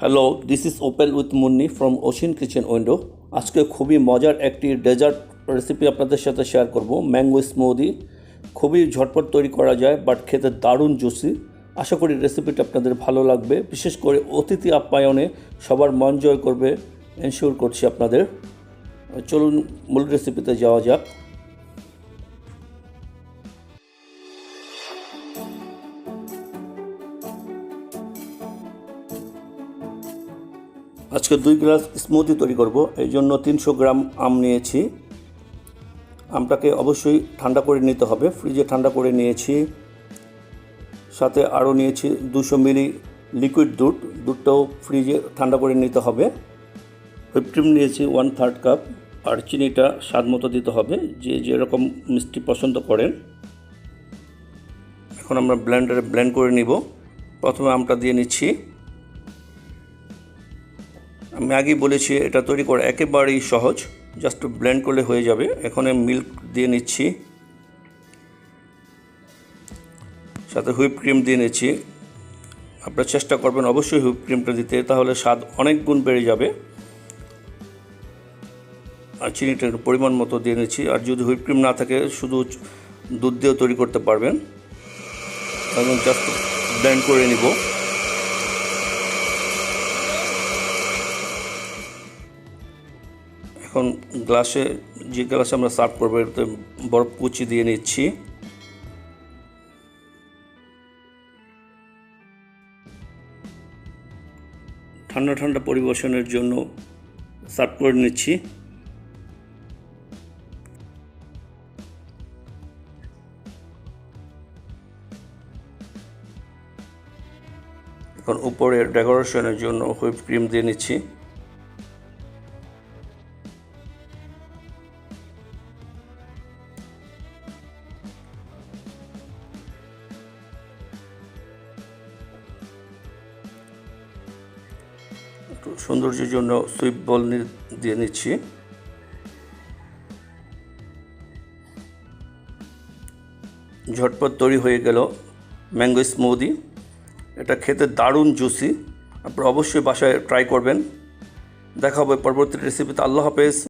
Hello, this is open with Munni from ocean kitchen window. আজকে খুবই মজার একটি ডেজার্ট রেসিপি আপনাদের সাথে শেয়ার করব। ম্যাঙ্গো স্মুদি খুবই ঝটপট তৈরি করা যায়, বাট খেতে দারুণ জুসি। আশা করি রেসিপিটা আপনাদের ভালো লাগবে, বিশেষ করে অতিথি আপ্যায়নে সবার মন জয় করবে এনশিওর করছি আপনাদের। চলুন মূল রেসিপিতে যাওয়া যাক। আজকে 2 গ্লাস স্মুদি তৈরি করব, এই জন্য 300 গ্রাম আম নিয়েছি। আমটাকে অবশ্যই ঠান্ডা করে নিতে হবে, ফ্রিজে ঠান্ডা করে নিয়েছি। সাথে আরও নিয়েছি 200 মিলি লিকুইড দুধ, দুধটাও ফ্রিজে ঠান্ডা করে নিতে হবে। হুইপ ক্রিম নিয়েছি 1/3 কাপ, আর চিনিটা স্বাদ মতো দিতে হবে, যে যেরকম মিষ্টি পছন্দ করেন। এখন আমরা ব্লেন্ডারে ব্লেন্ড করে নিব। প্রথমে আমটা দিয়ে নিচ্ছি। আমি আগেই বলেছি এটা তৈরি করা একেবারেই সহজ, জাস্ট ব্লেন্ড করলে হয়ে যাবে। এখন মিল্ক দিয়ে নিচ্ছি, সাথে হুইপ ক্রিম দিয়ে নিচ্ছি। আপনারা চেষ্টা করবেন অবশ্যই হুইপ ক্রিমটা দিতে, তাহলে স্বাদ অনেক গুণ বেড়ে যাবে। আর চিনিটা পরিমাণ মতো দিয়ে নিচ্ছি। আর যদি হুইপ ক্রিম না থাকে শুধু দুধ দিয়েও তৈরি করতে পারবেন। এবং জাস্ট ব্লেন্ড করে নিব। এখন গ্লাসে, যে গ্লাসে আমরা সার্ভ করবো, এটাতে বরফ কুচি দিয়ে নিচ্ছি। ঠান্ডা ঠান্ডা পরিবেশনের জন্য সার্ভ করে নিচ্ছি। এখন উপরে ডেকোরেশনের জন্য হুইপ ক্রিম দিয়ে নিচ্ছি। একটু সৌন্দর্যের জন্য সুইপ বল দিয়ে নিচ্ছি। ঝটপট তৈরি হয়ে গেল ম্যাঙ্গো স্মুদি। এটা খেতে দারুণ জুসি, আপনারা অবশ্যই বাসায় ট্রাই করবেন। দেখা হবে পরবর্তী রেসিপিতে। আল্লাহ হাফেজ।